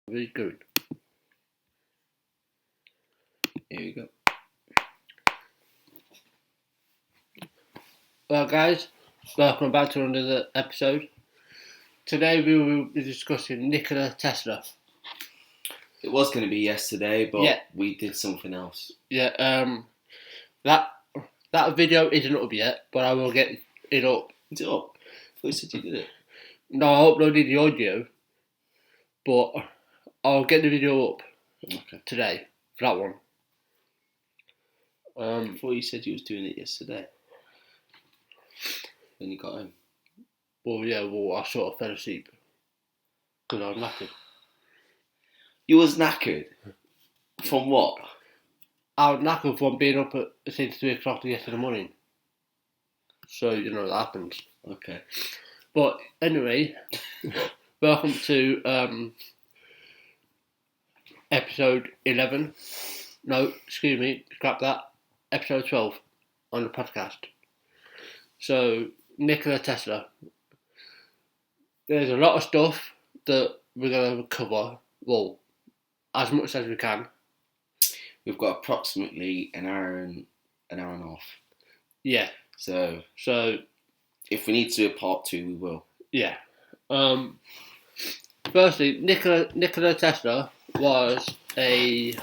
Very good. Here we go. Well, guys, welcome back to another episode. Today we will be discussing Nikola Tesla. It was going to be yesterday, but Yeah. we did something else. Yeah, that video isn't up yet, but I will get it up. Is it up? I thought you said you did it. No, I uploaded the audio, but I'll get the video up today for that one. I thought you said you was doing it yesterday. When you got home. I sort of fell asleep because I was knackered. You was knackered? From what? I was knackered from being up since 3 o'clock yesterday morning. So, that happens. Okay. But anyway, welcome to episode 11. No, excuse me, scrap that. Episode 12 on the podcast. So, Nikola Tesla. There's a lot of stuff that we're going to cover. Well, as much as we can. We've got approximately an hour and a half. Yeah. So if we need to do a part 2, we will. Yeah. Firstly, Nikola Tesla was a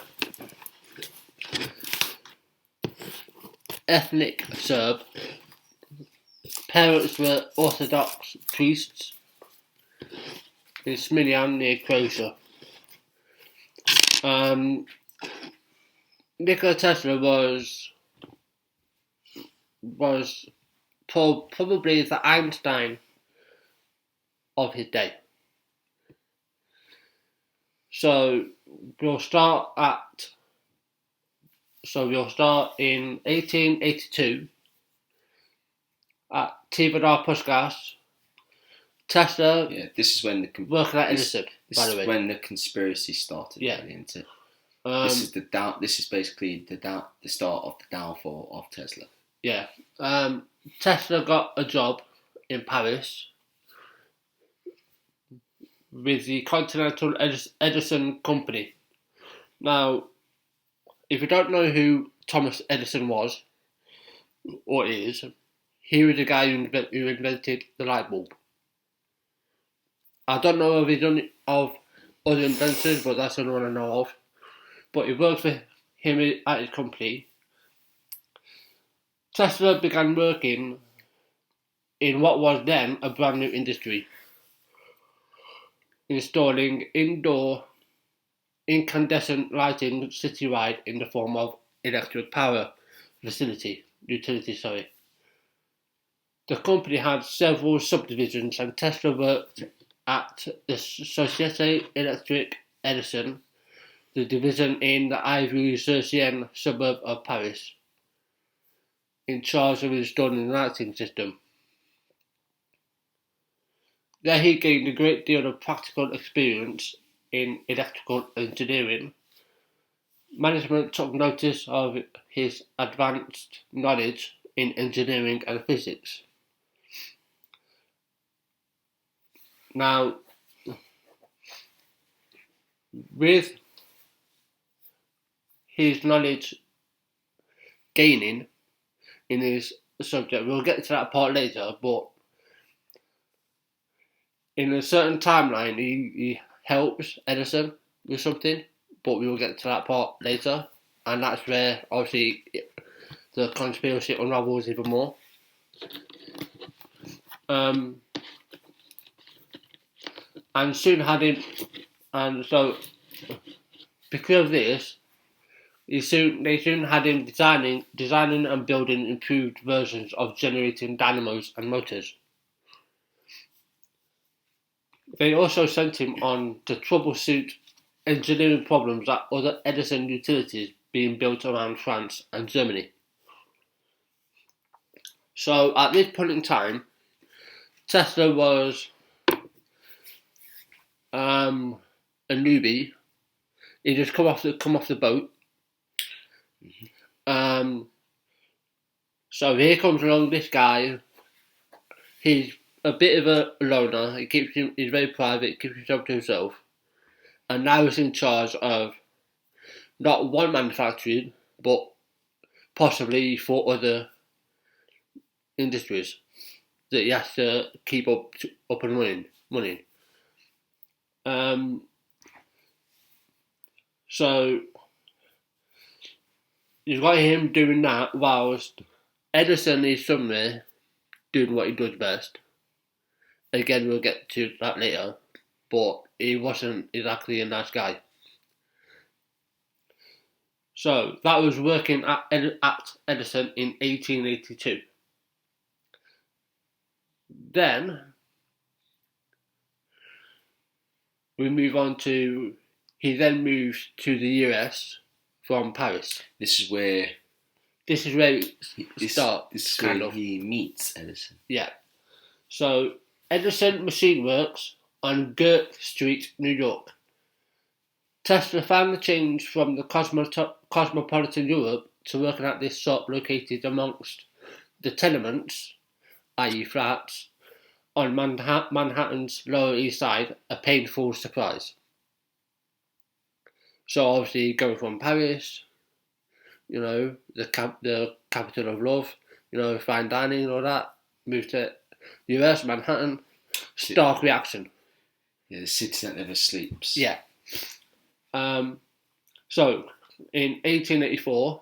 ethnic Serb. Parents were Orthodox priests in Smiljan near Croatia. Nikola Tesla was probably the Einstein of his day. So we'll start in 1882 at Tivadar Puskas. Tesla. Yeah, this is when working at Edison. This is when the conspiracy started. Yeah. Really, isn't it? This is basically the start of the downfall of Tesla. Yeah. Tesla got a job in Paris with the Continental Edison Company. Now, if you don't know who Thomas Edison was or is, he was the guy who invented the light bulb. I don't know if he's done of other inventors, but that's the only one I know of. But he worked for him at his company. Tesla began working in what was then a brand new industry, installing indoor incandescent lighting citywide in the form of electric power utility. The company had several subdivisions, and Tesla worked at the Société Électrique Edison, the division in the Ivry-sur-Seine suburb of Paris, in charge of installing the lighting system. There he gained a great deal of practical experience in electrical engineering. Management took notice of his advanced knowledge in engineering and physics. Now, with his knowledge gaining in his subject, we'll get to that part later, but in a certain timeline he helps Edison with something, but we will get to that part later, and that's where obviously the conspiracy unravels even more. And soon had him, and so because of this, they soon had him designing and building improved versions of generating dynamos and motors. They also sent him on to troubleshoot engineering problems at other Edison utilities being built around France and Germany. So at this point in time, Tesla was a newbie. He just come off the boat. So here comes along this guy. He's a bit of a loner. He's very private. Keeps himself to himself. and now he's in charge of not one manufacturing, but possibly 4 other industries that he has to keep up and running. So you've got him doing that whilst Edison is somewhere doing what he does best. Again, we'll get to that later, but he wasn't exactly a nice guy. So that was working at Edison in 1882. Then we move on to, he then moves to the US from Paris. This is where it starts. This is where he meets Edison. Yeah. So Edison Machine Works on Gert Street, New York. Tesla found the change from the cosmopolitan Europe to working at this shop located amongst the tenements, i.e. flats, on Manhattan's Lower East Side, a painful surprise. So obviously going from Paris, the capital of love, fine dining and all that, moved to US, Manhattan, stark reaction. Yeah, the city that never sleeps. Yeah. So in 1884,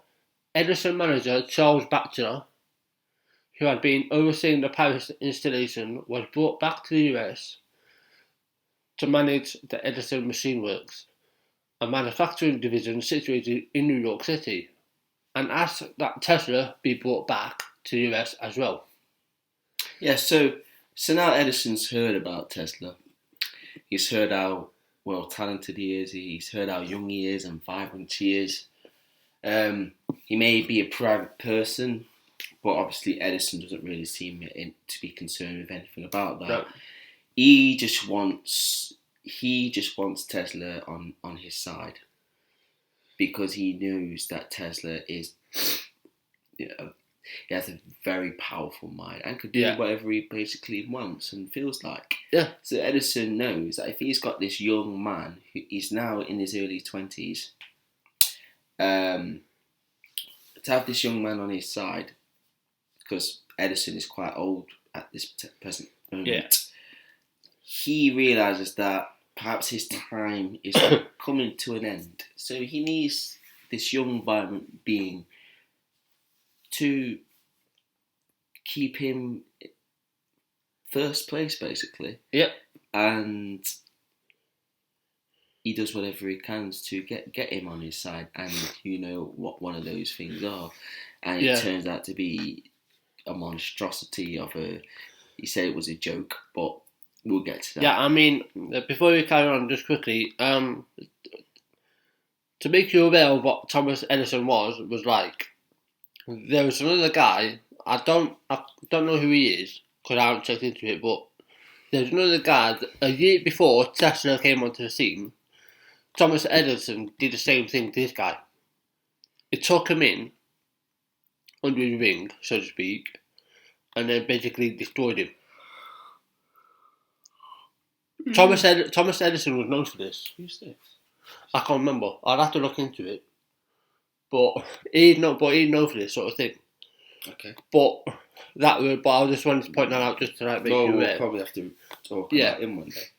Edison manager Charles Batchelor, who had been overseeing the Paris installation, was brought back to the US to manage the Edison Machine Works, a manufacturing division situated in New York City, and asked that Tesla be brought back to the US as well. Yeah, so now Edison's heard about Tesla. He's heard how talented he is. He's heard how young he is and vibrant he is. He may be a private person, but obviously Edison doesn't really seem to be concerned with anything about that. No. He just wants Tesla on his side, because he knows that Tesla is, he has a very powerful mind and could do whatever he basically wants and feels like. Yeah. So Edison knows that if he's got this young man who is now in his early 20s, to have this young man on his side, because Edison is quite old at this present moment, he realises that perhaps his time is coming to an end. So he needs this young, vibrant being to keep him first place, basically. Yep. And he does whatever he can to get him on his side. And you know what one of those things are. And it turns out to be a monstrosity of a... He said it was a joke, but we'll get to that. Yeah, I mean, before we carry on, just quickly, to make you aware of what Thomas Edison was like, there was another guy, I don't know who he is, because I haven't checked into it, but there's another guy that a year before Tesla came onto the scene, Thomas Edison did the same thing to this guy. It took him in under his wing, so to speak, and then basically destroyed him. Mm-hmm. Thomas Edison was known for this. Who's this? I can't remember. I'd have to look into it. But he's known for this sort of thing. Okay. But I just wanted to point that out just to make you aware. We'll probably have to talk about him one day.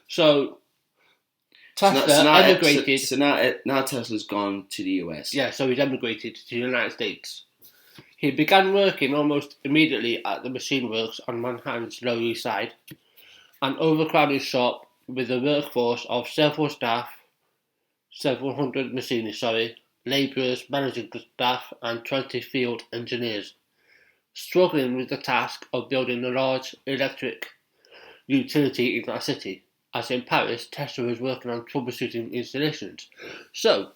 So Tesla emigrated. So now Tesla's gone to the US. Yeah, so he's emigrated to the United States. He began working almost immediately at the machine works on Manhattan's Lower East Side, an overcrowded shop with a workforce of several hundred machinists, labourers, managing staff, and 20 field engineers, struggling with the task of building a large electric utility in that city. As in Paris, Tesla was working on troubleshooting installations. So,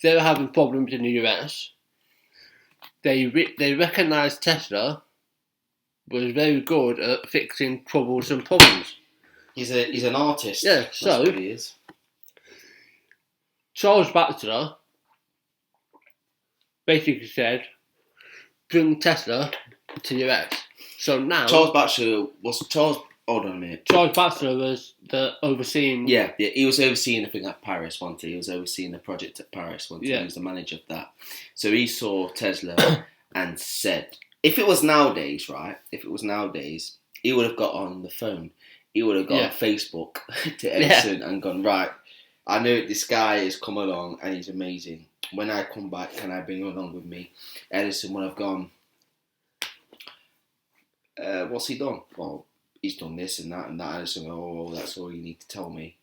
they were having problems in the US. They recognised Tesla was very good at fixing troublesome problems. He's an artist. Yeah, that's what he is. Charles Batchelor basically said, bring Tesla to the US. So now... Charles Batchelor hold on a minute. Charles Batchelor was the overseeing. Yeah, he was overseeing the thing at Paris, wasn't he? He was overseeing the project at Paris, wasn't he? He was the manager of that. So he saw Tesla and said, if it was nowadays, right? If it was nowadays, he would have got on the phone. He would have got on Facebook to Edison and gone, right, I know this guy has come along and he's amazing. When I come back, can I bring him along with me? Edison would have gone, what's he done? Well, he's done this and that and that. Edison, oh, that's all you need to tell me.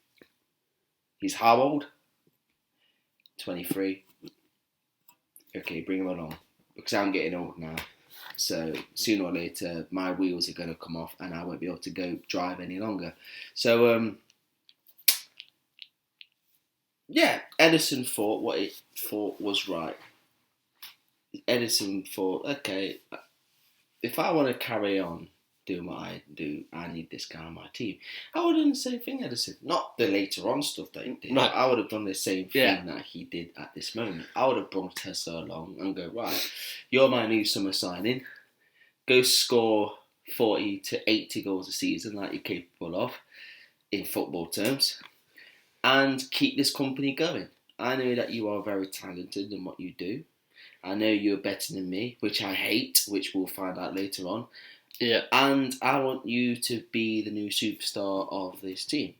He's how old? 23. Okay, bring him along. Because I'm getting old now. So sooner or later, my wheels are going to come off and I won't be able to go drive any longer. So, Edison thought what it thought was right. Edison thought, okay, if I want to carry on doing what I do, I need this guy on my team. I would have done the same thing, Edison. Not the later on stuff that he did. No. I would have done the same thing that he did at this moment. I would have brought Tesla along and go, right, you're my new summer signing. Go score 40 to 80 goals a season like you're capable of in football terms. And keep this company going. I know that you are very talented in what you do. I know you're better than me, which I hate, which we'll find out later on. Yeah. And I want you to be the new superstar of this team.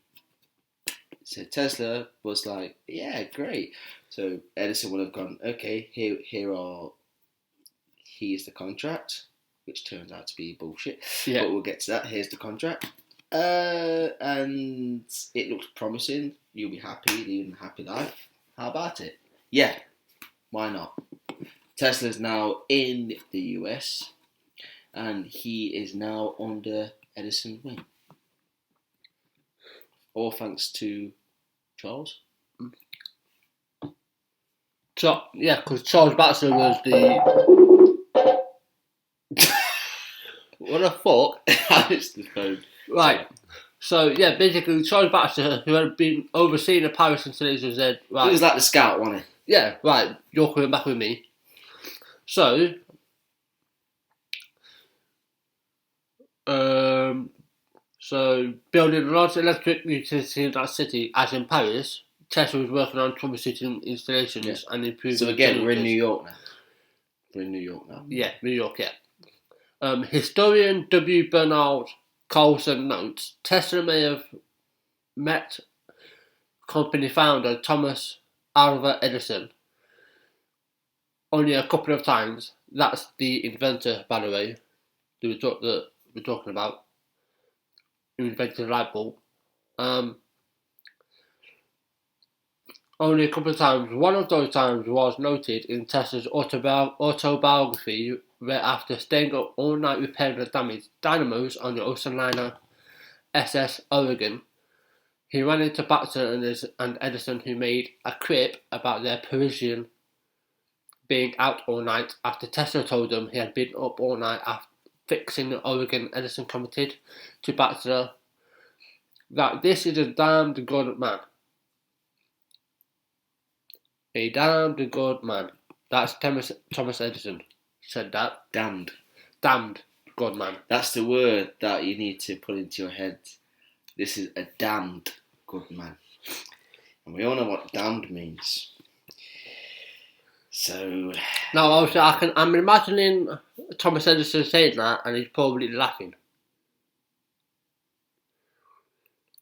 So Tesla was like, yeah, great. So Edison would have gone, okay, here's the contract, which turns out to be bullshit. Yeah. But we'll get to that. Here's the contract. And it looks promising. You'll be happy, living a happy life. How about it? Yeah, why not? Tesla's now in the US, and he is now under Edison's wing. All thanks to Charles. So, yeah, because Charles Batchelor was the... What the fuck? It's the phone. Right. So, yeah, basically, Charles Batchelor, who had been overseeing the Paris installation, said, right... He was like the scout, wasn't he? Yeah, right, you're coming back with me. So, building a large electric utility in that city, as in Paris, Tesla was working on troubleshooting installations and improving... So again, we're in New York now. Yeah, New York, yeah. Historian W. Bernard Carlson notes, Tesla may have met company founder Thomas Alva Edison only a couple of times. That's the inventor, by the way, that we're talking about, who invented the light bulb. Only a couple of times. One of those times was noted in Tesla's autobiography, where after staying up all night repairing the damaged dynamos on the ocean liner SS Oregon, he ran into Baxter and Edison, who made a quip about their Parisian being out all night after Tesla told them he had been up all night after fixing the Oregon. Edison commented to Baxter that this is a damned good man. A damned good man. That's Thomas Edison said that. Damned good man. That's the word that you need to put into your head. This is a damned good man. And we all know what damned means. So... Now, obviously, I'm imagining Thomas Edison saying that, and he's probably laughing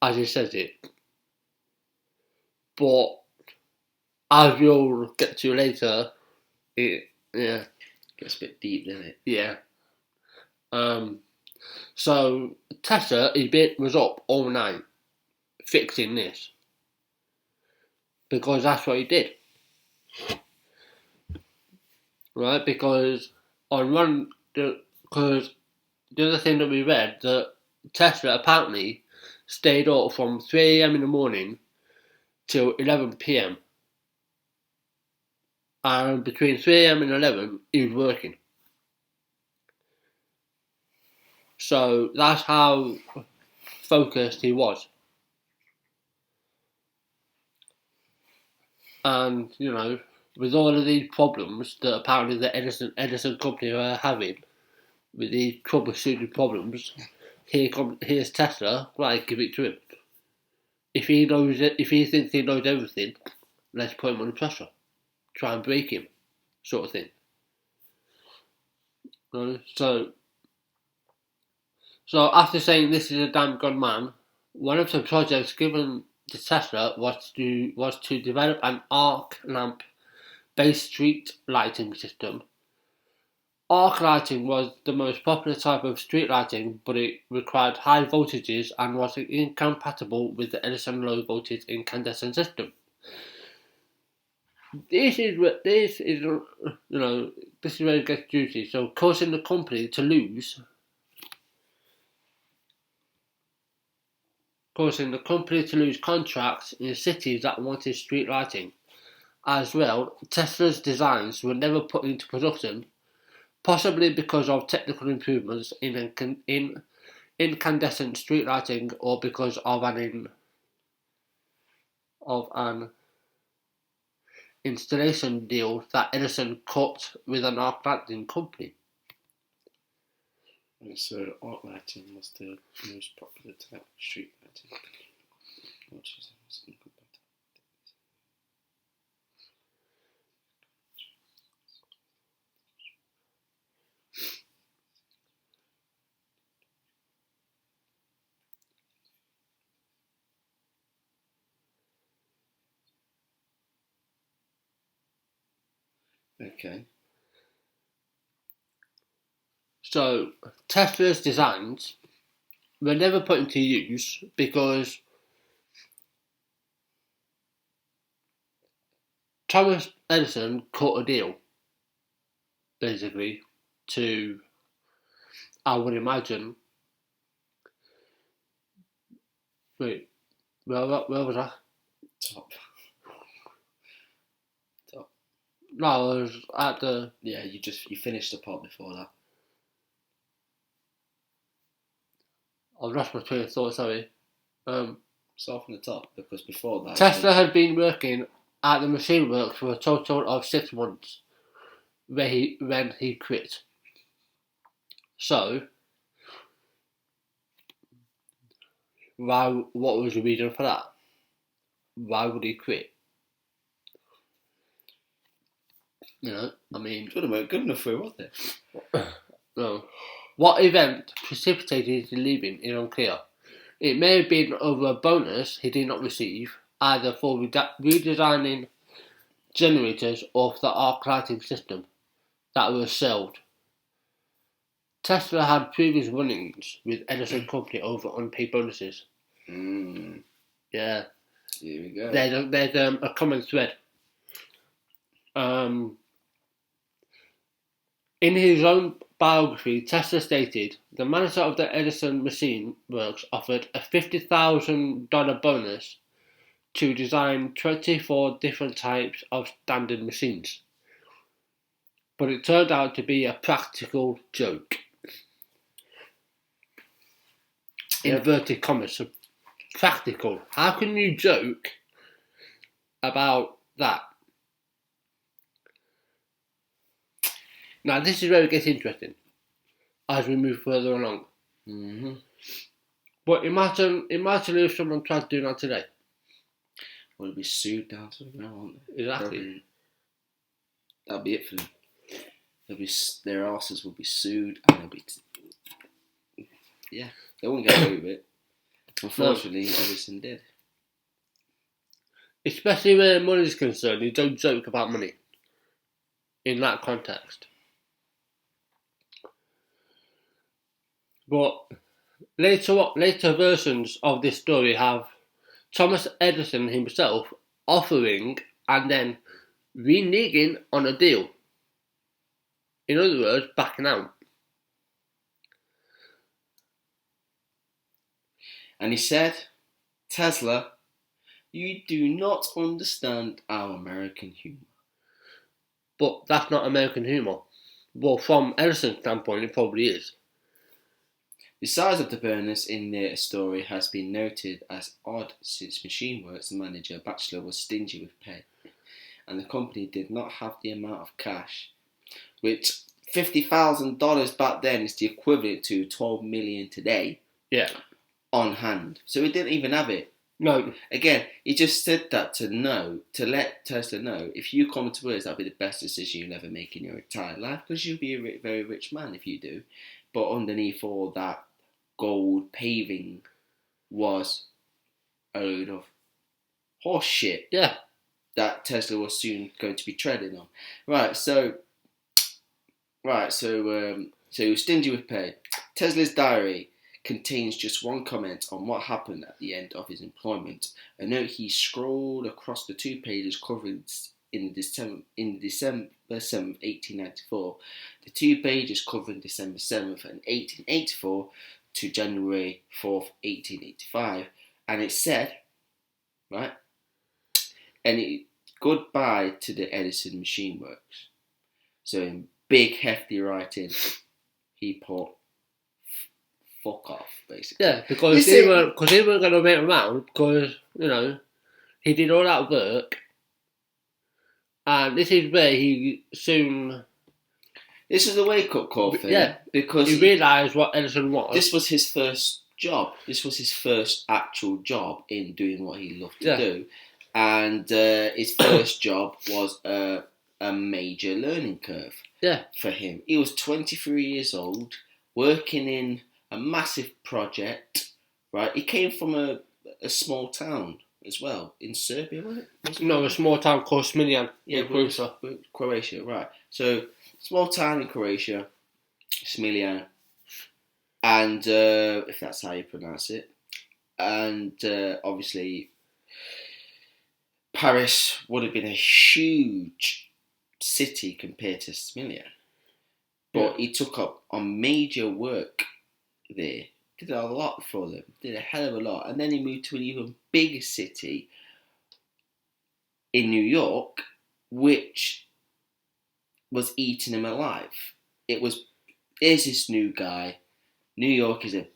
as he says it. But as you'll get to later, it gets a bit deep, doesn't it? Yeah. So Tesla, was up all night fixing this because that's what he did. Right, because the other thing that we read, that Tesla apparently stayed up from 3 a.m. in the morning till 11 p.m. And between 3 a.m. and 11, he was working. So that's how focused he was. And, with all of these problems that apparently the Edison company were having, with these troubleshooting problems, here's Tesla, right, give it to him. If he thinks he knows everything, let's put him under pressure. Try and break him, sort of thing. So after saying this is a damn good man, one of the projects given to Tesla was to develop an arc lamp based street lighting system. Arc lighting was the most popular type of street lighting, but it required high voltages and was incompatible with the Edison low voltage incandescent system. This is where it gets juicy. So, causing the company to lose contracts in cities that wanted street lighting. As well, Tesla's designs were never put into production, possibly because of technical improvements in incandescent street lighting, or because of an installation deal that Edison cut with an arc lighting company. And so arc lighting was the most popular type of street lighting, which is incompatible. Okay. So Tesla's designs were never put into use because Thomas Edison cut a deal, basically, to, I would imagine. Wait, where was I? Top. No, I was at the. Yeah, you finished the part before that. I've lost my train of thought. Sorry. Start from the top, because before that, Tesla had been working at the machine works for a total of 6 months when he quit. So, what was the reason for that? Why would he quit? I mean, good enough for him, wasn't it? No. What event precipitated his leaving is unclear. It may have been over a bonus he did not receive, either for redesigning generators or for the arc lighting system that was sold. Tesla had previous run-ins with Edison Company over unpaid bonuses. Yeah. Here we go. There's a common thread. In his own biography, Tesla stated, the manager of the Edison Machine Works offered a $50,000 bonus to design 24 different types of standard machines. But it turned out to be a practical joke. Inverted commas. Practical. How can you joke about that? Now, this is where it gets interesting as we move further along. Mm-hmm. But imagine if someone tried to do that today. Well, they'll be sued down to the ground, won't they? Exactly. That'll be it for them. Their asses will be sued, and they'll be. Yeah, they won't get away with it. Unfortunately, Edison did. Especially where money is concerned, you don't joke about money in that context. But later versions of this story have Thomas Edison himself offering and then reneging on a deal. In other words, backing out. And he said, Tesla, you do not understand our American humour. But that's not American humour. Well, from Edison's standpoint, it probably is. The size of the bonus in their story has been noted as odd since Machine Works manager Batchelor was stingy with pay, and the company did not have the amount of cash, which $50,000 back then is the equivalent to $12 million today. Yeah. on hand. So he didn't even have it. No. Again, he just said that to let Tesla know, if you come to us, that'll be the best decision you'll ever make in your entire life, because you'll be a very rich man if you do. But underneath all that gold paving was a load of horse shit. Yeah. That Tesla was soon going to be treading on. So he was stingy with pay. Tesla's diary contains just one comment on what happened at the end of his employment. A note he scrolled across the 2 pages covering in December 7th, 1894. The 2 pages covering December 7th and 1884 to January 4th, 1885. And it said, right, goodbye to the Edison Machine Works. So in big hefty writing, he put fuck off, basically. Yeah, because he weren't going to make around, because, he did all that work, and this is where he soon... This was a wake-up call for him. Yeah, because he realised what Edison was. This was his first job. This was his first actual job in doing what he loved to do. And his first job was a major learning curve for him. He was 23 years old, working in a massive project, right? He came from a small town as well, in Serbia, wasn't it? No, a small town called Smiljan in Croatia, right. So, small town in Croatia, Smiljan, and if that's how you pronounce it. And obviously, Paris would have been a huge city compared to Smiljan. But he took up on major work there. Did a lot for them. Did a hell of a lot. And then he moved to an even bigger city in New York, which was eating him alive. Here's this new guy. New York is a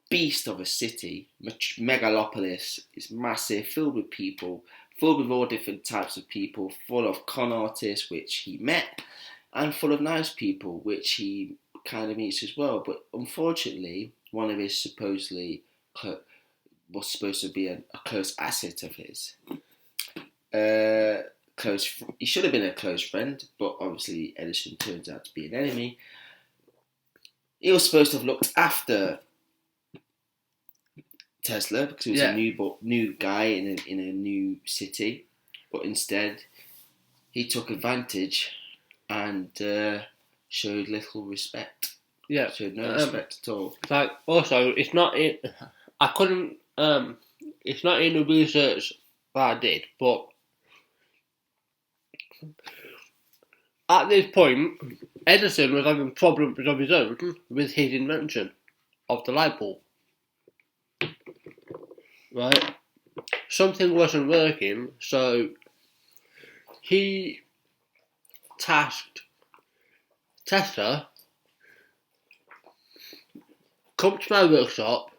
beast of a city. Megalopolis. It's massive, filled with people, filled with all different types of people, full of con artists, which he met, and full of nice people, which he kind of meets as well. But unfortunately, one of his was supposed to be a close asset of his. He should have been a close friend, but obviously Edison turns out to be an enemy. He was supposed to have looked after Tesla because he was a new guy in a new city, but instead he took advantage and showed little respect. Yeah, showed no respect at all. Like, also, it's not in. I couldn't. It's not in the research that I did, but at this point, Edison was having problems of his own with his invention of the light bulb. Right, something wasn't working, so he tasked Tesla, come to my workshop.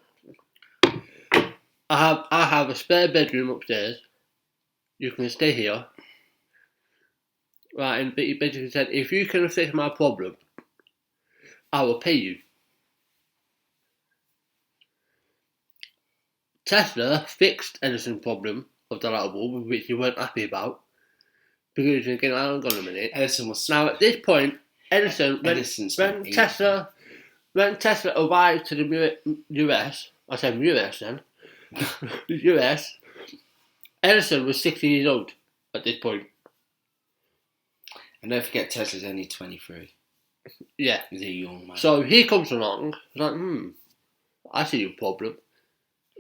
I have a spare bedroom upstairs. You can stay here. Right, and he basically said, if you can fix my problem, I will pay you. Tesla fixed Edison's problem of the light bulb, which he weren't happy about, because he was thinking, hang on a minute. Edison was... Now, at this point, when Tesla arrived to the US, I said US then, US, Edison was 60 years old at this point. And don't forget, Tesla's only 23. Yeah. He's a young man. So he comes along, like, I see your problem.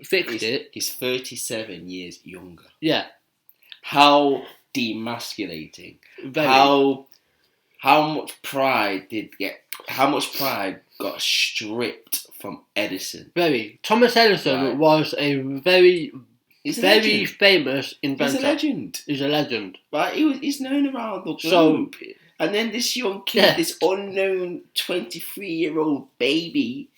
Fixed it. He's 37 years younger. Yeah. How demasculating. Very. How much pride got stripped from Edison? Very. Thomas Edison was a very famous inventor. He's a legend. He's a legend. Right? He's known around the globe. And then this young kid, this unknown 23-year-old baby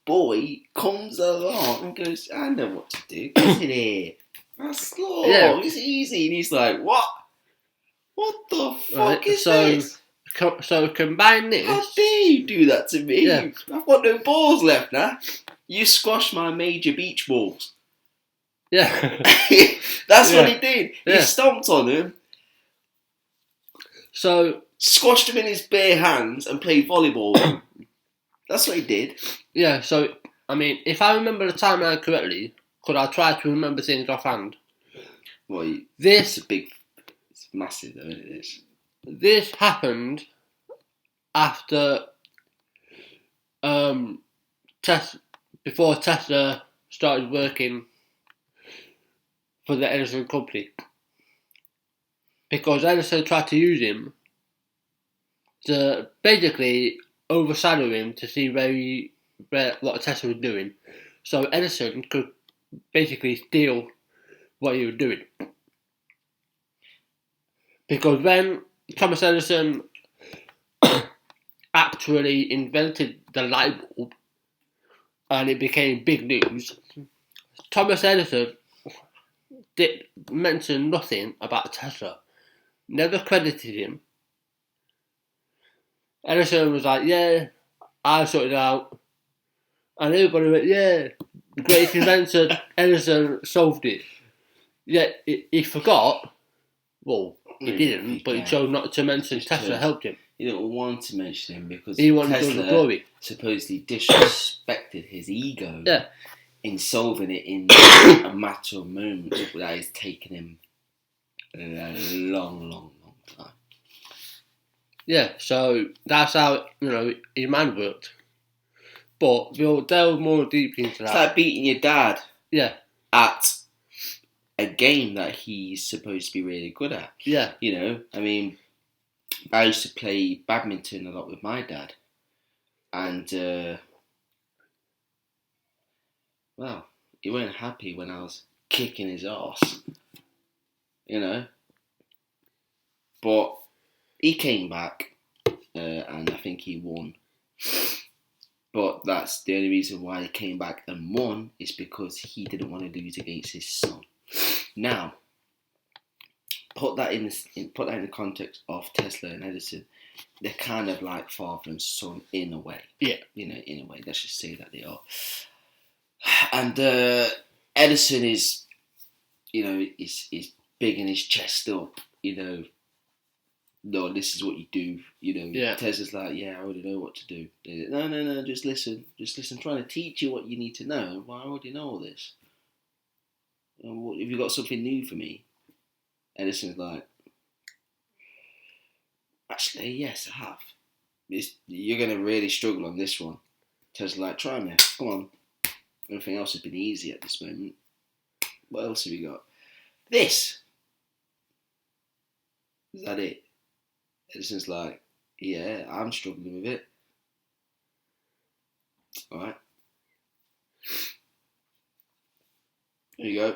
boy comes along and goes, I know what to do. Get in here. That's law. Yeah. It's easy. And he's like, what? What the fuck is this? So combine this. How dare you do that to me? Yeah. I've got no balls left now. You squashed my major beach balls. Yeah. That's what he did. Yeah. He stomped on him. So squashed him in his bare hands and played volleyball. That's what he did. Yeah, so, I mean, if I remember the timeline correctly, could I try to remember things offhand? Well, This it's massive though, isn't it? This happened after before Tesla started working for the Edison company. Because Edison tried to use him to basically overshadow him to see what Tesla was doing. So Edison could basically steal what he was doing. Because when Thomas Edison actually invented the light bulb and it became big news, Thomas Edison did mention nothing about Tesla, never credited him. Edison was like, yeah, I sorted it out. And everybody went, yeah, the greatest inventor, Edison solved it. Yet he forgot, well, he didn't, but he chose not to mention Tesla helped him. He didn't want to mention him because he wanted Tesla the glory. Supposedly disrespected his ego in solving it in a matter of moments that has taken him a long time. Yeah, so that's how, his mind worked. But we'll delve more deeply into that. It's like beating your dad at a game that he's supposed to be really good at. Yeah. I mean, I used to play badminton a lot with my dad. And, he weren't happy when I was kicking his ass. But he came back, and I think he won. But that's the only reason why he came back and won is because he didn't want to lose against his son. Now, put that in the context of Tesla and Edison. They're kind of like father and son in a way. Yeah. In a way, let's just say that they are. And Edison is, is big in his chest up. No, this is what you do. Tesla's like, yeah, I already know what to do. No, just listen. I'm trying to teach you what you need to know. Well, I already know all this. Have you got something new for me? Edison's like, actually, yes, I have. You're going to really struggle on this one. Tesla's like, try me. Come on. Everything else has been easy at this moment. What else have you got? This. Is that it? Edison's like, yeah, I'm struggling with it. Alright. Here you go.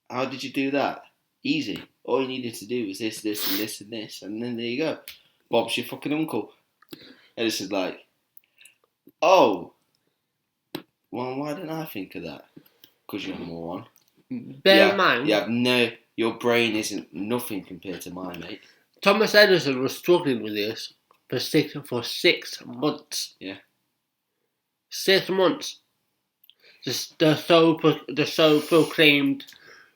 How did you do that? Easy. All you needed to do was this, and this, and this, and then there you go. Bob's your fucking uncle. Edison's like, oh, well, why didn't I think of that? Because you're a moron. Bear in mind, your brain isn't nothing compared to mine, mate. Thomas Edison was struggling with this for 6 months. Yeah. 6 months. The so proclaimed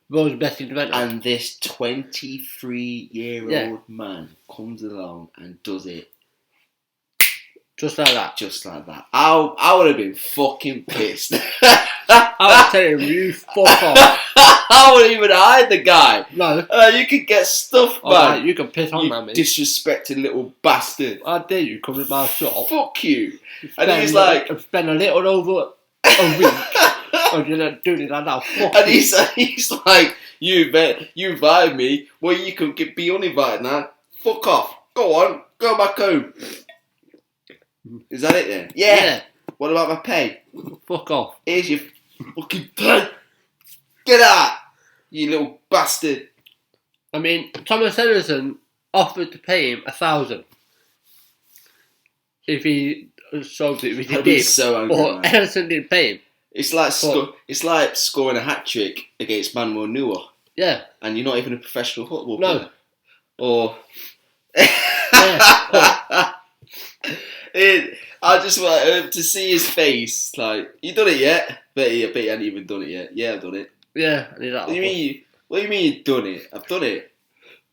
world's best inventor. And this 23-year-old man comes along and does it. Just like that. Just like that. I would have been fucking pissed. I was telling you, fuck off. I wouldn't even hide the guy. No. You could get stuff, man. Right, you can piss on that, mate. Disrespected little bastard. How dare you come in my shop? Fuck you. And he's like... Spend a little over a week. Oh, you're not doing it like that. Fuck and you. he's like, you invited me. Well, you can be uninvited now. Fuck off. Go on. Go back home. Is that it then? Yeah. What about my pay? Fuck off. Here's your fucking pay. Get out, you little bastard. I mean, Thomas Edison offered to pay him 1,000 if he solved it, which he did. So angry, but Edison didn't pay him. It's like scoring a hat trick against Manuel Neuer. Yeah. And you're not even a professional football player. No. Or I just want to see his face. Like, you done it yet? Bet you hadn't even done it yet. Yeah, I've done it. Yeah, I need that. What do you mean you've done it? I've done it.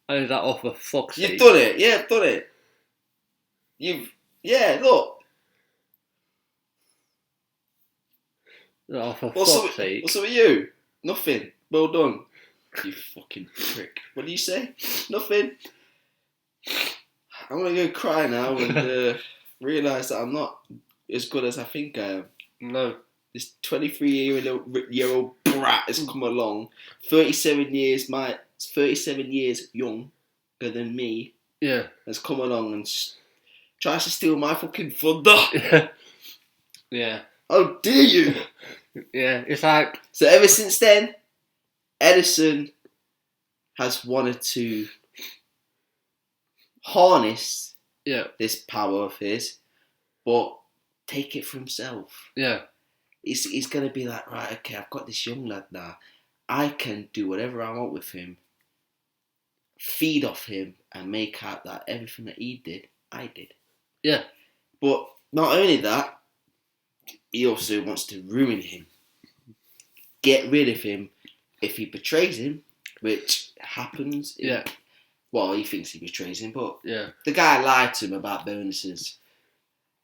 I need that off for fuck's sake. You've done it. Yeah, I've done it. Look. Oh, for fuck's sake. What's up with you? Nothing. Well done. You fucking prick. What do you say? Nothing. I'm gonna go cry now and realise that I'm not as good as I think I am. No. This 23-year-old brat has come along, 37 years younger than me. Yeah. Has come along and tries to steal my fucking thunder. Yeah. How dare you? Yeah, it's like... So ever since then, Edison has wanted to harness this power of his, but take it for himself. Yeah. He's going to be like, right, okay, I've got this young lad now. I can do whatever I want with him, feed off him, and make out that everything that he did, I did. Yeah. But not only that, he also wants to ruin him. Get rid of him if he betrays him, which happens. Yeah. Well, he thinks he betrays him, but yeah, the guy lied to him about bonuses.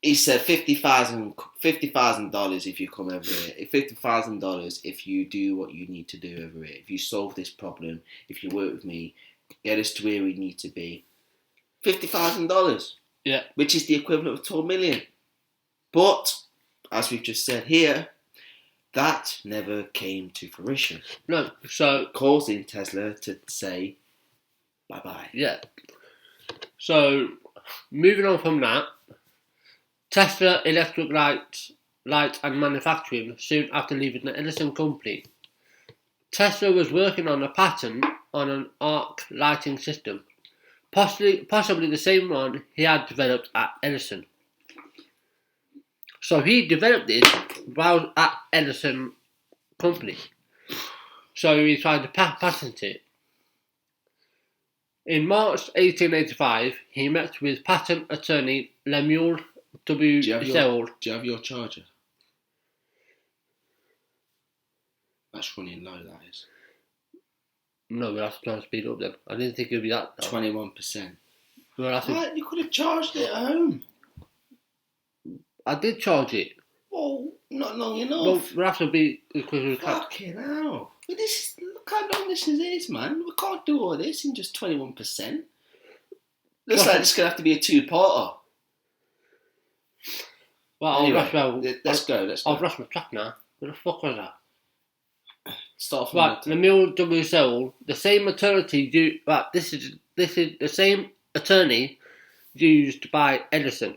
He said $50,000 if you come over here. $50,000 if you do what you need to do over here. If you solve this problem, if you work with me, get us to where we need to be. $50,000. Yeah. Which is the equivalent of $12 million. But, as we've just said here, that never came to fruition. No, so... Causing Tesla to say, bye-bye. Yeah. So, moving on from that, Tesla Electric Light and Manufacturing soon after leaving the Edison company. Tesla was working on a patent on an arc lighting system, possibly the same one he had developed at Edison. So he developed it while at Edison company. So he tried to patent it. In March 1885, he met with patent attorney Lemuel W. Sewell. Do you have your charger? That's running low, that is. No, we'll have to try and speed up then. I didn't think it would be that low. 21%. We'll have to... What? You could have charged it at home. I did charge it. Oh, not long enough. Well, we'll have to be as quick as we can. Fucking hell. But look how long this is, man. We can't do all this in just 21%. Looks like it's going to have to be a two-parter. Well, anyway, let's go. I've lost my track now. What the fuck was that? Start from right, Lemuel W. Sewell, the same attorney this is the same attorney used by Edison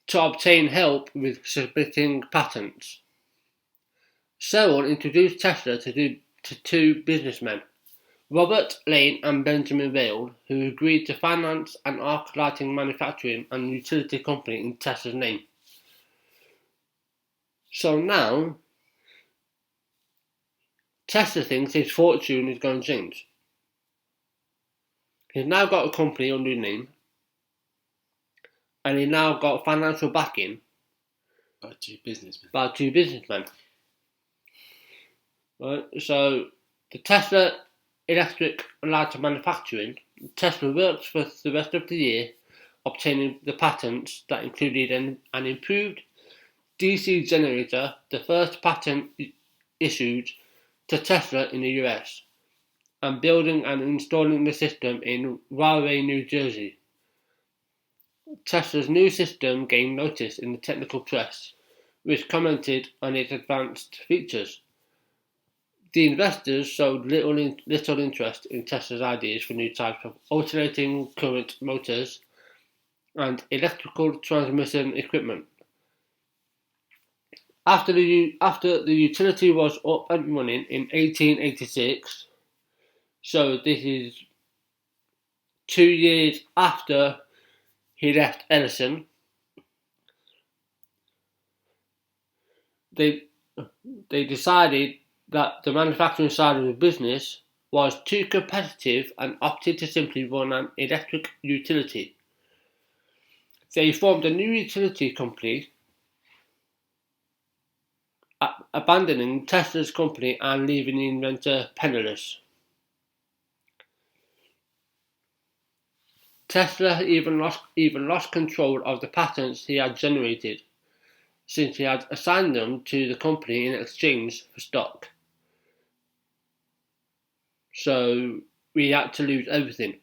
to obtain help with submitting patents. Sewell introduced Tesla to two businessmen, Robert Lane and Benjamin Vail, who agreed to finance an arc lighting manufacturing and utility company in Tesla's name. So now, Tesla thinks his fortune is going to change. He's now got a company under his name, and he's now got financial backing by two businessmen. Right, so the Tesla Electric Light Manufacturing, Tesla worked for the rest of the year obtaining the patents that included an improved DC generator, the first patent issued to Tesla in the US, and building and installing the system in Rahway, New Jersey. Tesla's new system gained notice in the technical press, which commented on its advanced features. The investors showed little interest in Tesla's ideas for new types of alternating current motors and electrical transmission equipment. After the utility was up and running in 1886, so this is 2 years after he left Edison, they decided that the manufacturing side of the business was too competitive and opted to simply run an electric utility. They formed a new utility company, abandoning Tesla's company and leaving the inventor penniless. Tesla even lost control of the patents he had generated, since he had assigned them to the company in exchange for stock. So we had to lose everything.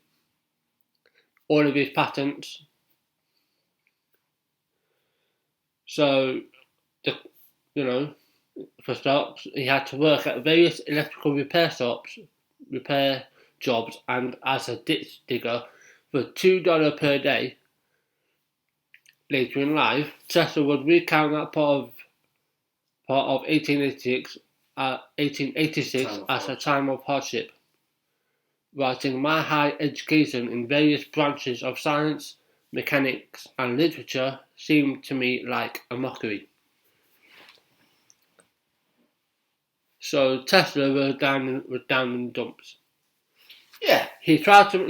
All of his patents. So, for stocks, he had to work at various electrical repair jobs, and as a ditch digger for $2 per day. Later in life, Tesla would recount that part of 1886 as a time of hardship, writing, "My high education in various branches of science, mechanics, and literature seemed to me like a mockery." So Tesla was down in the dumps. Yeah. He tried to.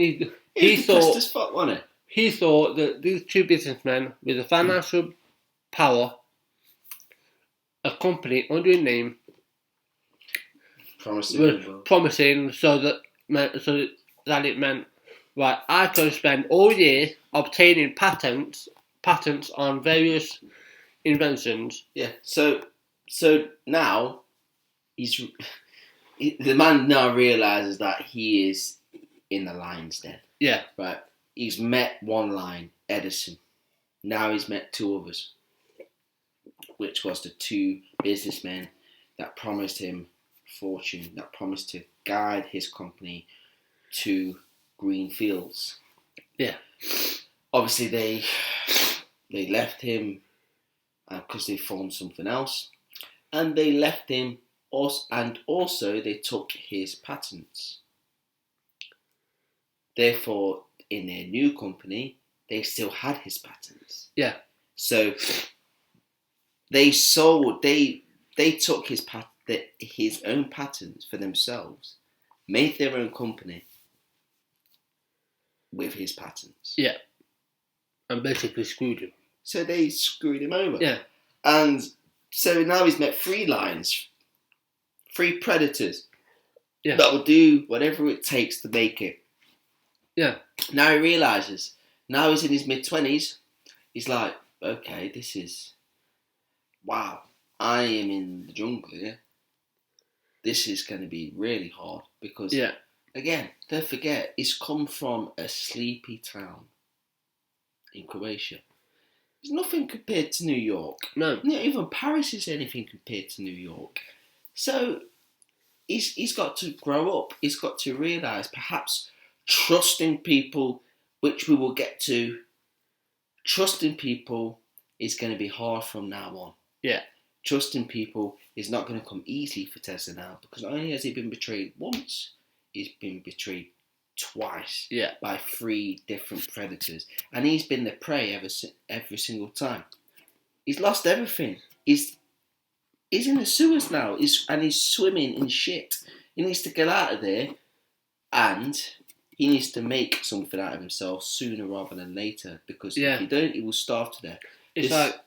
He thought as fuck, wasn't it? He thought that these two businessmen with the financial power, a company under a name, promising so that it meant, right, I could spend all year obtaining patents on various inventions. Yeah. So now the man now realizes that he is in the lion's den. Yeah. Right. He's met one line, Edison. Now he's met two others, which was the two businessmen that promised him fortune, that promised to guide his company to green fields. Yeah. Obviously, they left him because they formed something else, and they left him and also they took his patents. Therefore, in their new company, they still had his patents. Yeah. So they took his own patents for themselves, made their own company with his patents. Yeah. And basically screwed him. So they screwed him over. Yeah. And so now he's met three lions, three predators that will do whatever it takes to make it. Yeah. Now he realises, now he's in his mid-20s, he's like, okay, this is, wow, I am in the jungle here. This is going to be really hard because, again, don't forget, he's come from a sleepy town in Croatia. There's nothing compared to New York. No. Not even Paris is anything compared to New York. So he's got to grow up. He's got to realise perhaps trusting people, which we will get to, trusting people is going to be hard from now on. Yeah. Trusting people is not going to come easy for Tesla now, because not only has he been betrayed once, he's been betrayed twice by three different predators, and he's been the prey every single time. He's lost everything. He's in the sewers now, and he's swimming in shit. He needs to get out of there, and he needs to make something out of himself sooner rather than later, because if he don't, he will starve to death.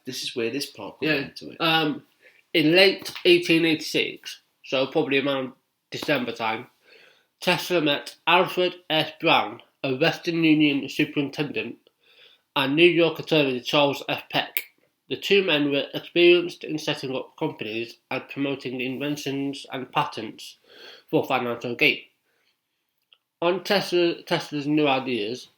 This is where this part comes into it. In late 1886, so probably around December time, Tesla met Alfred S. Brown, a Western Union superintendent, and New York attorney Charles F. Peck. The two men were experienced in setting up companies and promoting inventions and patents for financial gain. On Tesla's new ideas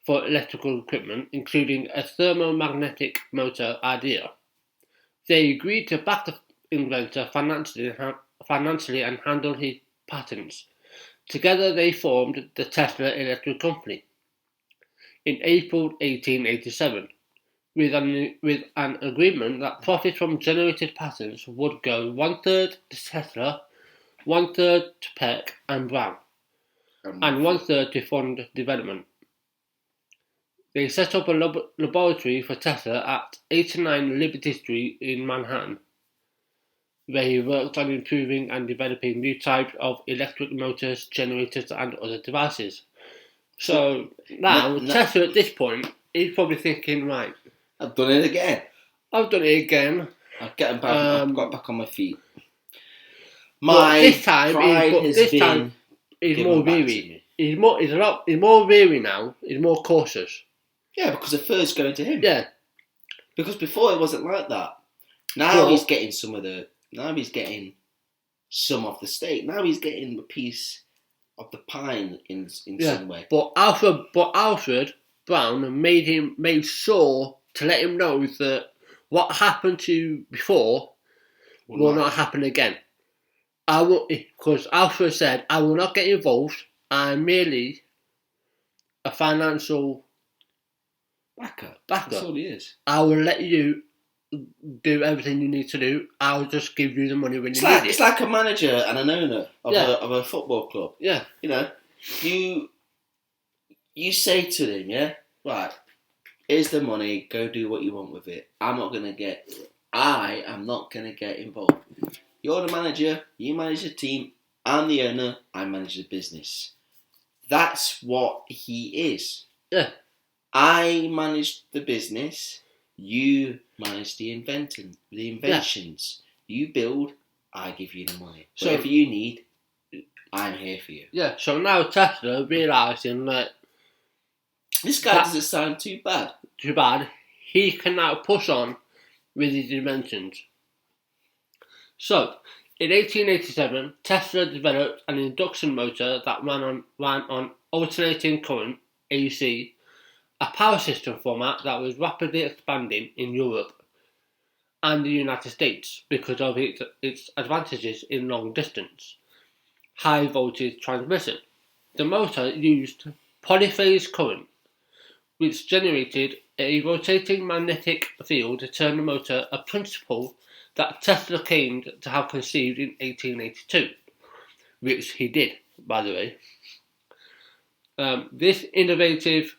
for electrical equipment, including a thermomagnetic motor idea, they agreed to back the inventor financially and handle his patents. Together they formed the Tesla Electric Company in April 1887, with an agreement that profits from generated patents would go 1/3 to Tesla, 1/3 to Peck and Brown, and 1/3 to fund development. They set up a laboratory for Tesla at 89 Liberty Street in Manhattan. where he worked on improving and developing new types of electric motors, generators, and other devices. So now, Tesla at this point, he's probably thinking, right, I've done it again. I've done it again. I've got back on my feet. This time he's more weary. He's more weary now. He's more cautious. Yeah, because the fur's going to him. Yeah. Because before it wasn't like that. Now he's getting some of the steak. Now he's getting a piece of the pie in some way. But Alfred Brown made sure to let him know that what happened to you before will not happen again. Because Alfred said, I will not get involved. I'm merely a financial backer. That's all he is. I will let you do everything you need to do. I'll just give you the money when you need it. It's like a manager and an owner of a football club. Yeah. You know, you say to them, yeah, right, here's the money, go do what you want with it. I am not going to get involved. You're the manager, you manage the team, I'm the owner, I manage the business. That's what he is. Yeah. I manage the business, you manage the inventions. Yeah. You build, I give you the money. So whatever you need, I'm here for you. Yeah, so now Tesla realising that this guy doesn't sound too bad. He can now push on with his inventions. So, in 1887, Tesla developed an induction motor that ran on alternating current, AC, a power system format that was rapidly expanding in Europe and the United States because of its advantages in long distance, high voltage transmission. The motor used polyphase current, which generated a rotating magnetic field to turn the motor, a principle that Tesla claimed to have conceived in 1882, which he did, by the way. This innovative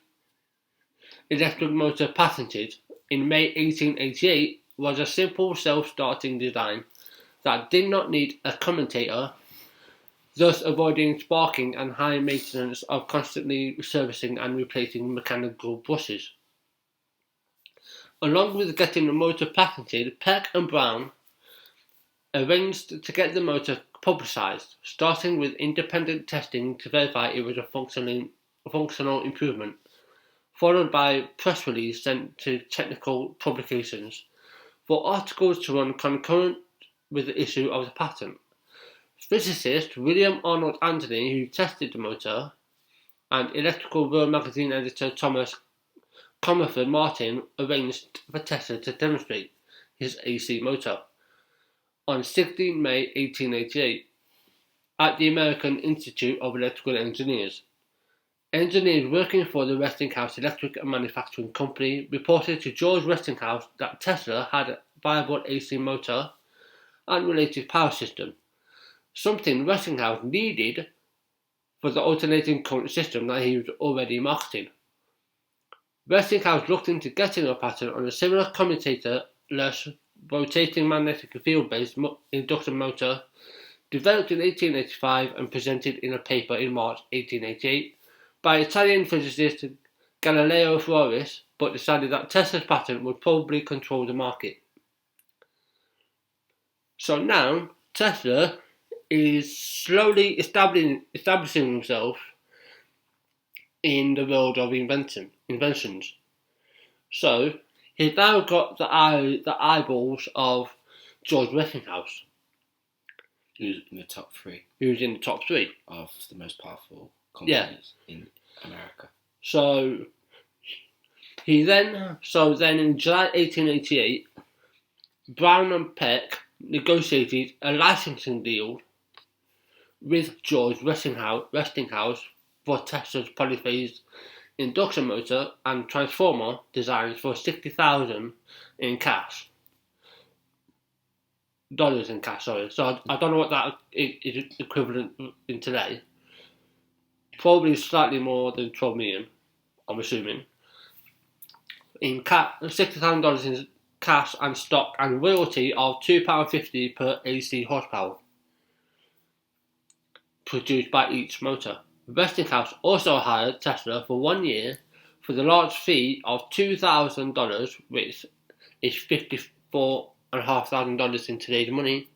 electric motor, patented in May 1888, was a simple self-starting design that did not need a commutator, thus avoiding sparking and high maintenance of constantly servicing and replacing mechanical brushes. Along with getting the motor patented, Peck and Brown arranged to get the motor publicised, starting with independent testing to verify it was a functional improvement, followed by press release sent to technical publications for articles to run concurrent with the issue of the patent. Physicist William Arnold Anthony, who tested the motor, and Electrical World magazine editor Thomas Comerford Martin arranged for Tesla to demonstrate his AC motor on 16 May 1888 at the American Institute of Electrical Engineers. Engineers working for the Westinghouse Electric and Manufacturing Company reported to George Westinghouse that Tesla had a viable AC motor and related power system, something Westinghouse needed for the alternating current system that he was already marketing. Westinghouse looked into getting a patent on a similar commutator-less rotating magnetic field-based induction motor developed in 1885 and presented in a paper in March 1888 by Italian physicist Galileo Floris, but decided that Tesla's patent would probably control the market. So now, Tesla is slowly establishing himself in the world of inventions. So, he's now got the eyeballs of George Westinghouse. Who's in the top three. Of the most powerful companies in America. So then in July 1888, Brown and Peck negotiated a licensing deal with George Westinghouse for Tesla's polyphase induction motor and transformer designs for $60,000 in cash. Dollars in cash, sorry. So I don't know what that is equivalent in today. Probably slightly more than 12 million, I'm assuming. In $60,000 in cash and stock and royalty of £2.50 per AC horsepower produced by each motor. Westinghouse also hired Tesla for 1 year for the large fee of $2,000, which is $54,500 in today's money,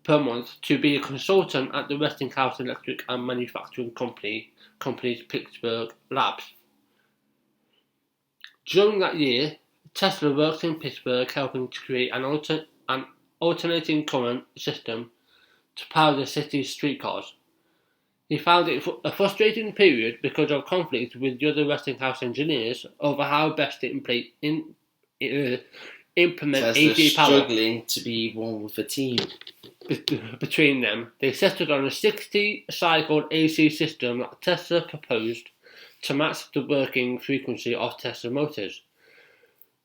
per month, to be a consultant at the Westinghouse Electric and Manufacturing Company's Pittsburgh labs. During that year, Tesla worked in Pittsburgh helping to create an alternating current system to power the city's streetcars. He found it a frustrating period because of conflict with the other Westinghouse engineers over how best to implement AC power. Struggling to be one with a team. Between them, they settled on a 60-cycle AC system that Tesla proposed to match the working frequency of Tesla motors.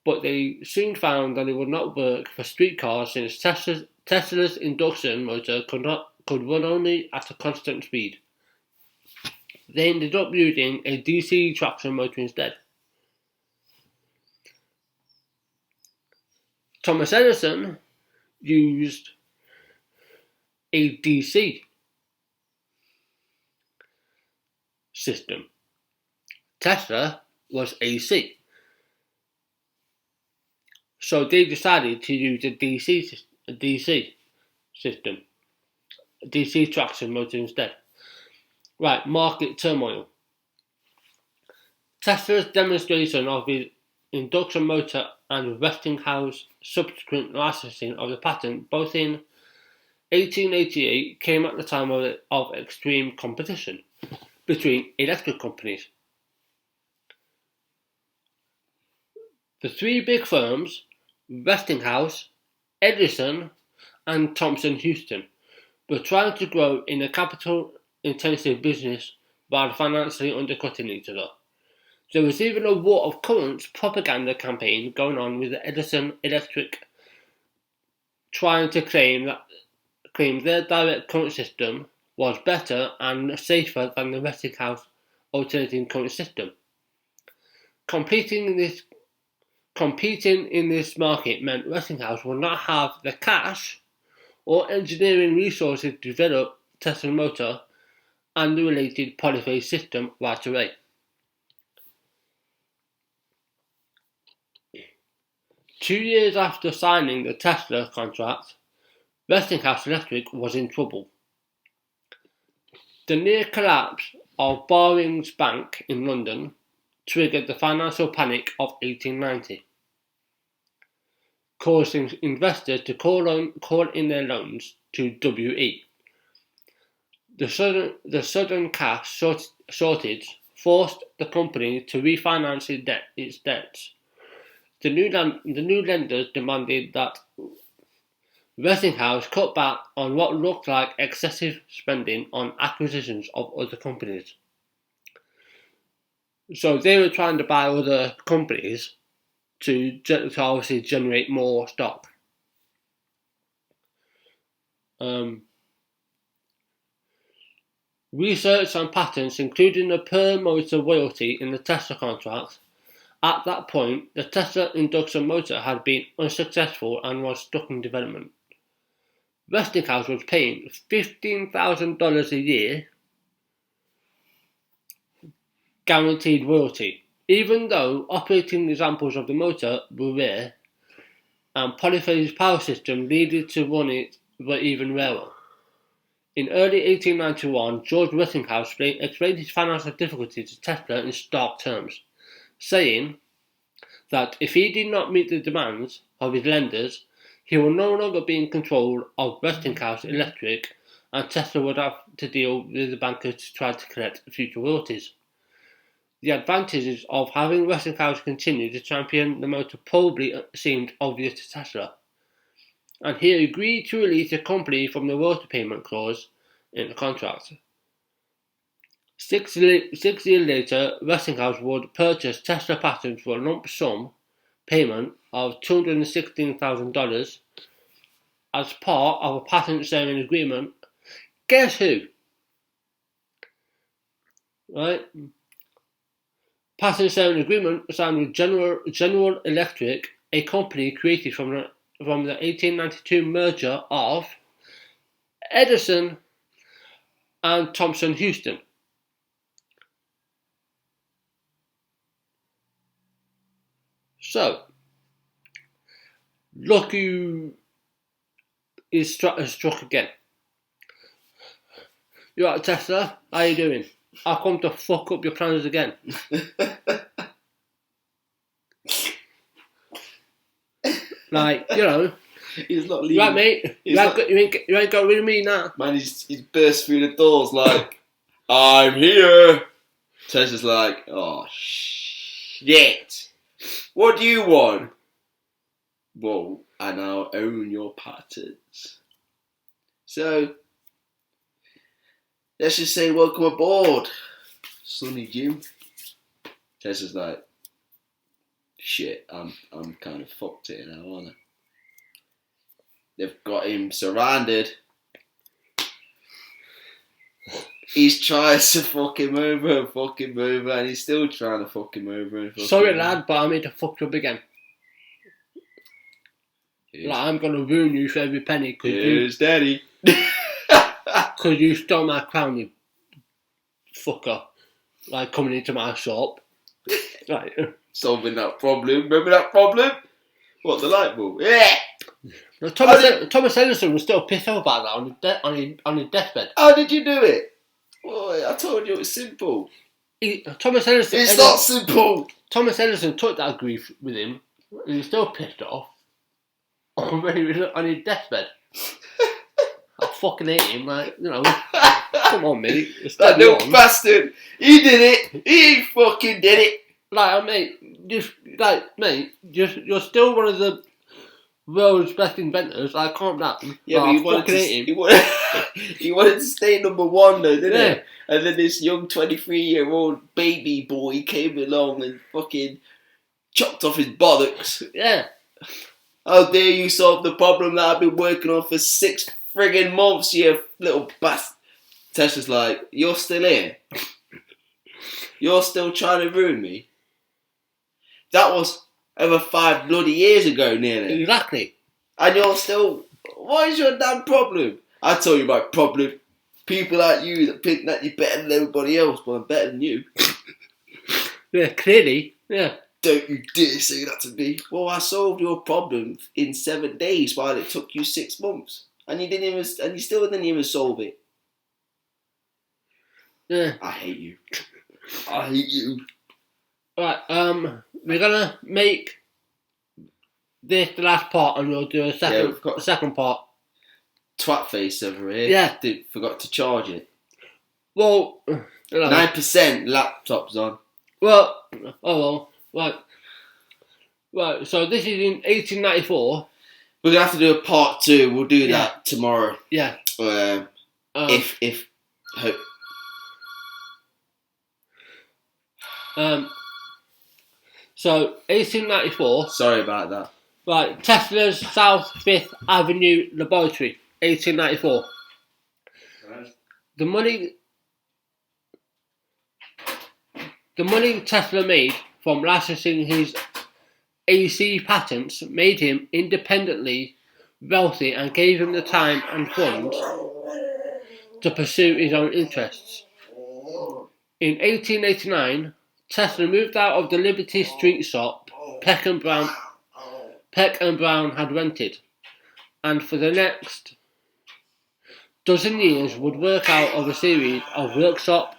But they soon found that it would not work for streetcars since Tesla's induction motor could run only at a constant speed. They ended up using a DC traction motor instead. Thomas Edison used a DC system. Tesla was AC. So they decided to use a DC system, a DC traction motor instead. Right, market turmoil. Tesla's demonstration of his induction motor and Westinghouse subsequent licensing of the patent, both in 1888, came at the time of extreme competition between electric companies. The three big firms, Westinghouse, Edison, and Thomson Houston, were trying to grow in a capital-intensive business while financially undercutting each other. There was even a war of currents propaganda campaign going on with the Edison Electric trying to claim their direct current system was better and safer than the Westinghouse alternating current system. Competing in this market meant Westinghouse would not have the cash or engineering resources to develop Tesla motor and the related polyphase system right away. Two years after signing the Tesla contract, Westinghouse Electric was in trouble. The near collapse of Barings Bank in London triggered the financial panic of 1890, causing investors to call in their loans to WE. The sudden cash shortage forced the company to refinance its debts. The new lenders demanded that Westinghouse cut back on what looked like excessive spending on acquisitions of other companies. So they were trying to buy other companies to obviously generate more stock. Research and patents, including the per motor royalty in the Tesla contract. At that point, the Tesla induction motor had been unsuccessful and was stuck in development. Westinghouse was paying $15,000 a year guaranteed royalty, even though operating examples of the motor were rare and polyphase power systems needed to run it were even rarer. In early 1891, George Westinghouse explained his financial difficulties to Tesla in stark terms, saying that if he did not meet the demands of his lenders, he would no longer be in control of Westinghouse Electric and Tesla would have to deal with the bankers to try to collect future royalties. The advantages of having Westinghouse continue to champion the motor probably seemed obvious to Tesla, and he agreed to release the company from the royalty payment clause in the contract. 6 years later, Westinghouse would purchase Tesla patents for a lump sum payment of $216,000 as part of a patent sharing agreement. Guess who? Right? passing an agreement signed with General Electric, a company created from the 1892 merger of Edison and Thomson Houston. So, look who is struck again. You right, Tesla? How you doing? I'll come to fuck up your plans again. Like, you know. He's not leaving. You right, mate? You ain't got rid of me now. Man, he's burst through the doors like, I'm here. Tesla's like, oh, shit. What do you want? Well, I now own your patents. So, let's just say welcome aboard, Sonny Jim. Tesla's like, shit, I'm kind of fucked here now, aren't I? They've got him surrounded. He's trying to fuck him over, and he's still trying to fuck him over. Sorry, lad, but I'm here to fuck you up again. Like, I'm gonna ruin you for every penny. Here's Daddy. Because you stole my crown, you fucker. Like, coming into my shop. Like, solving that problem. Remember that problem? What, the light bulb? Yeah! Now, Thomas Edison was still pissed off about that on his deathbed. How did you do it? Boy, I told you it was simple. Thomas Edison... It's not simple! Thomas Edison took that grief with him, and he's still pissed off when he was on his deathbed. I fucking hate him, like, you know. Come on, mate. That little bastard! He did it! He fucking did it! Like, mate, you're still one of the world's best inventors. Like, calm down. Yeah, but he wanted to stay number one, though, didn't he? And then this young 23-year-old baby boy came along and fucking chopped off his bollocks. Yeah. How dare you solve the problem that I've been working on for 6 friggin' months, you little bastard. Tesla's like, you're still here? You're still trying to ruin me? That was over 5 bloody years ago, nearly. Exactly. And you're still... What is your damn problem? I tell you my problem. People like you that think that you're better than everybody else, but I'm better than you. Yeah, clearly. Yeah. Don't you dare say that to me. Well, I solved your problem in 7 days while it took you 6 months. And you still didn't even solve it. Yeah. I hate you. I hate you. Right, we're gonna make this the last part, and we'll do the second part. Twat face over here. Yeah. Forgot to charge it. Well, 9% laptop's on. Well, oh well, right. So this is in 1894. We're gonna have to do a part 2. We'll do that tomorrow. Yeah. If hope. So 1894. Sorry about that. Right, Tesla's South 5th Avenue Laboratory, 1894. Right. The money Tesla made from licensing his AC patents made him independently wealthy and gave him the time and funds to pursue his own interests. In 1889, Tesla moved out of the Liberty Street shop Peck and Brown had rented, and for the next dozen years would work out of a series of workshop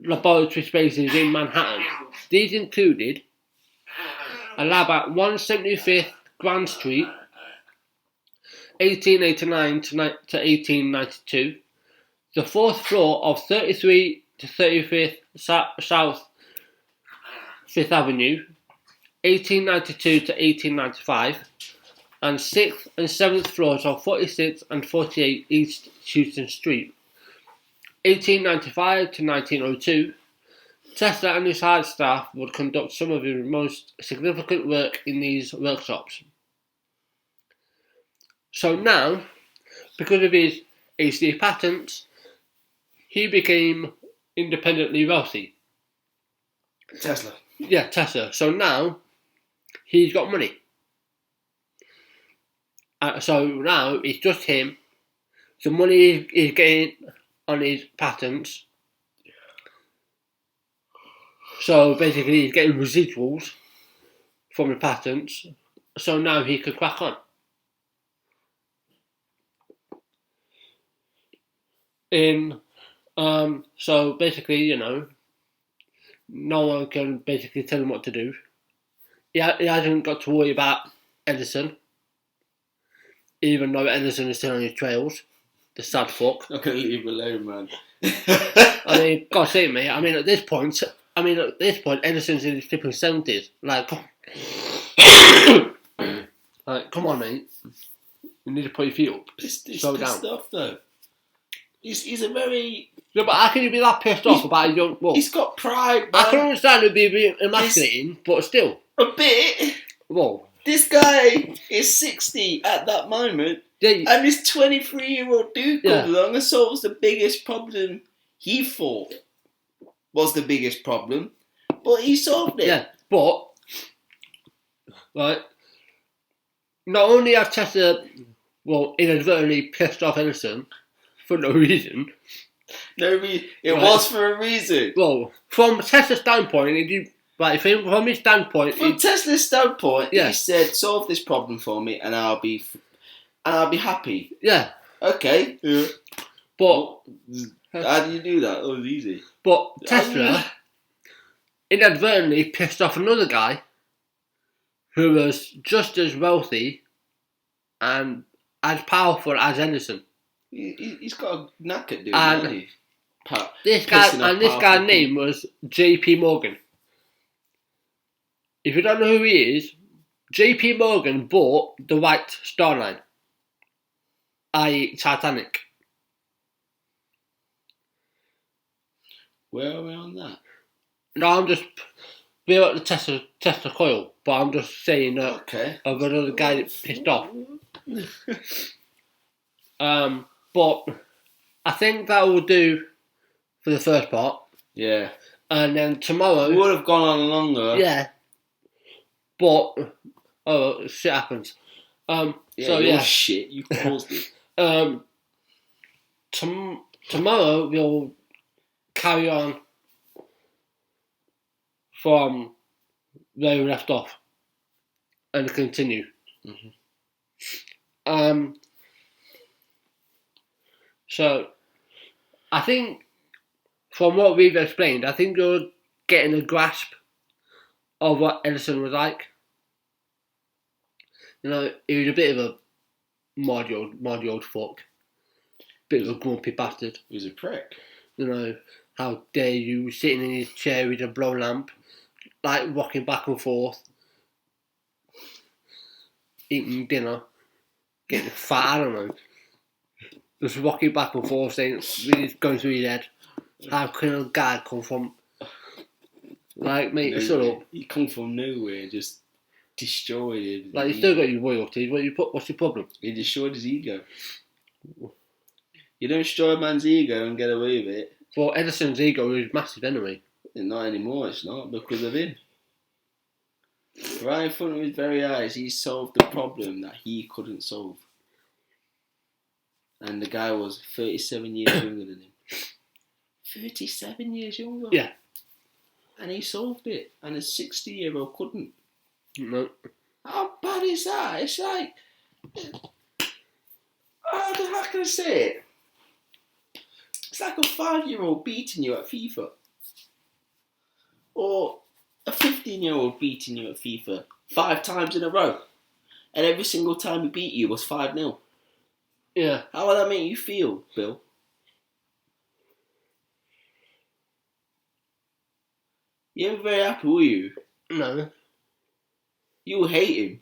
laboratory spaces in Manhattan. These included a lab at 175th Grand Street, 1889 to 1892, the 4th floor of 33 to 35th South 5th Avenue, 1892 to 1895, and 6th and 7th floors of 46 and 48 East Houston Street, 1895 to 1902. Tesla and his hired staff would conduct some of his most significant work in these workshops. So now, because of his AC patents, he became independently wealthy. Tesla. Yeah, Tesla. So now he's got money. So now it's just him. The money he's getting on his patents. So basically, he's getting residuals from the patents. So now he could crack on. So basically, no one can basically tell him what to do. He hasn't got to worry about Edison, even though Edison is still on his trails. The sad fuck. I'm gonna leave him alone, man. I mean, God save me. I mean, at this point, Edison's in his flipping 70s. Like, come on, mate. You need to put your feet up. Slow down. Stuff, though. He's a very... Yeah, but how can you be that pissed off about a young... Well, he's got pride, man. I can understand it being emasculating, but still. A bit. Whoa. This guy is 60 at that moment, and this 23-year-old dude comes along and solves the biggest problem he thought was the biggest problem, but he solved it. Yeah, but... Right. Not only have Tesla, inadvertently pissed off Edison for no reason. It was for a reason. Well, from Tesla's standpoint, from his standpoint... From Tesla's standpoint, he said, solve this problem for me and I'll be happy. Yeah. Okay. Yeah. But... How do you do that? Oh, it's easy. But Tesla inadvertently pissed off another guy who was just as wealthy and as powerful as Edison. He's got a knack at doing that. This guy's name was J.P. Morgan. If you don't know who he is, J.P. Morgan bought the White Star Line, i.e. Titanic. Where are we on that? No, I'm just... We're at the Tesla coil, but I'm just saying that of another guy that pissed off. But I think that will do for the first part. Yeah. And then tomorrow... We would have gone on longer. Yeah. But... Oh, shit happens. Shit, you caused it. Tomorrow we'll carry on from where we left off and continue. Mm-hmm. So I think from what we've explained, I think you're getting a grasp of what Edison was like. He was a bit of a mardy old fuck. Bit of a grumpy bastard. He was a prick. How dare you, sitting in his chair with a blow lamp, like rocking back and forth, eating dinner, getting fat, I don't know. Just rocking back and forth, really going through his head. How can a guy come from... Like, mate, shut up. He come from nowhere and just destroyed it. Like, you still got your royalties. What's your problem? He destroyed his ego. You don't destroy a man's ego and get away with it. Well, Edison's ego is massive anyway. Not anymore, it's not, because of him. Right in front of his very eyes, he solved the problem that he couldn't solve. And the guy was 37 years younger than him. 37 years younger? Yeah. And he solved it. And a 60-year-old couldn't. No. How bad is that? It's like... How can I say it? It's like a 5-year-old beating you at FIFA. Or a 15-year-old beating you at FIFA 5 times in a row. And every single time he beat you was 5-0. Yeah. How would that make you feel, Bill? You ain't very happy, will you? No. You'll hate him.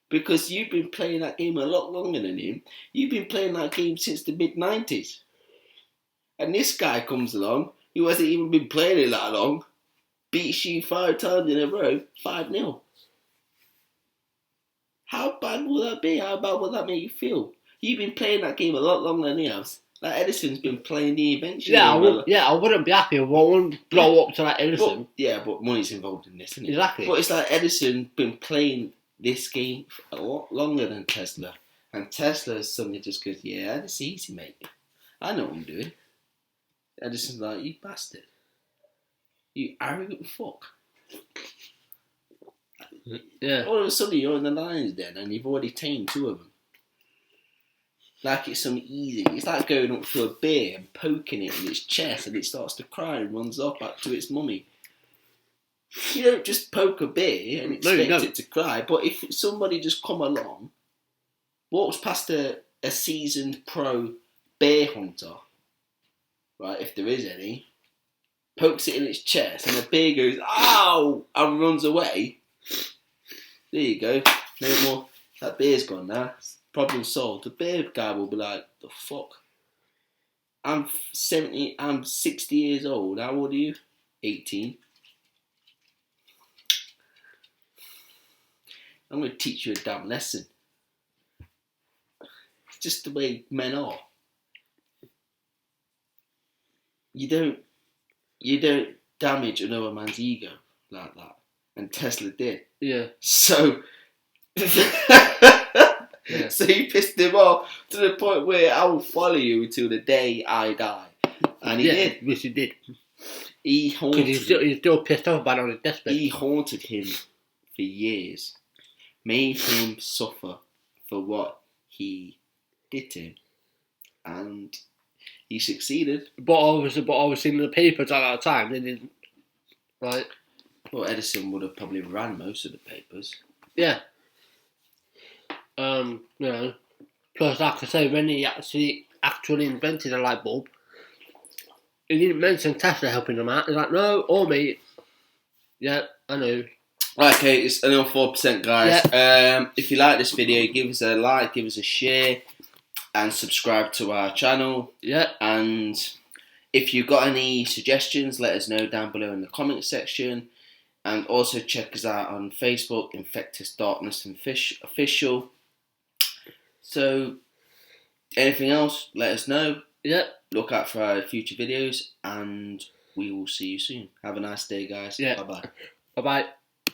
Because you've been playing that game a lot longer than him. You've been playing that game since the mid-90s. And this guy comes along, who hasn't even been playing it that long, beats you 5 times in a row, 5-0. How bad will that be? How bad will that make you feel? You've been playing that game a lot longer than he has. Like Edison's been playing the invention. Yeah, I wouldn't be happy. I wouldn't blow up to like Edison. But money's involved in this, isn't it? Exactly. But it's like Edison been playing this game a lot longer than Tesla, and Tesla suddenly just goes, "Yeah, this is easy, mate. I know what I'm doing." Edison's like, "You bastard, you arrogant fuck." Yeah. All of a sudden, you're in the lion's den, and you've already tamed 2 of them. Like it's some easy. It's like going up to a bear and poking it in its chest, and it starts to cry and runs off back to its mummy. You don't just poke a bear and expect it to cry. But if somebody just come along, walks past a seasoned pro bear hunter, right, if there is any, pokes it in its chest, and the bear goes, "Ow!" and runs away. There you go. No more. That bear's gone now. Problem solved. The bear guy will be like, "The fuck? I'm 60 years old. How old are you? 18. I'm going to teach you a damn lesson." It's just the way men are. You don't damage another man's ego like that. And Tesla did. Yeah. So So he pissed him off to the point where I will follow you until the day I die. And he did. Which he did. He haunted Because he's still pissed off about it on his deathbed. He haunted him for years. Made him suffer for what he did to him. And he succeeded. But obviously in the papers at that time, they didn't. Right? Well, Edison would have probably ran most of the papers. Yeah. You know, plus like I say, when he actually invented a light bulb, he didn't mention Tesla helping him out. He's like, "No, or me." Yeah, I know. Okay, it's another 4%, guys. Yeah. If you like this video, give us a like, give us a share, and subscribe to our channel. Yeah. And if you've got any suggestions, let us know down below in the comment section. And also check us out on Facebook, Infectious Darkness and Official. So, anything else, let us know. Yeah. Look out for our future videos, and we will see you soon. Have a nice day, guys. Yeah. Bye-bye. Bye-bye.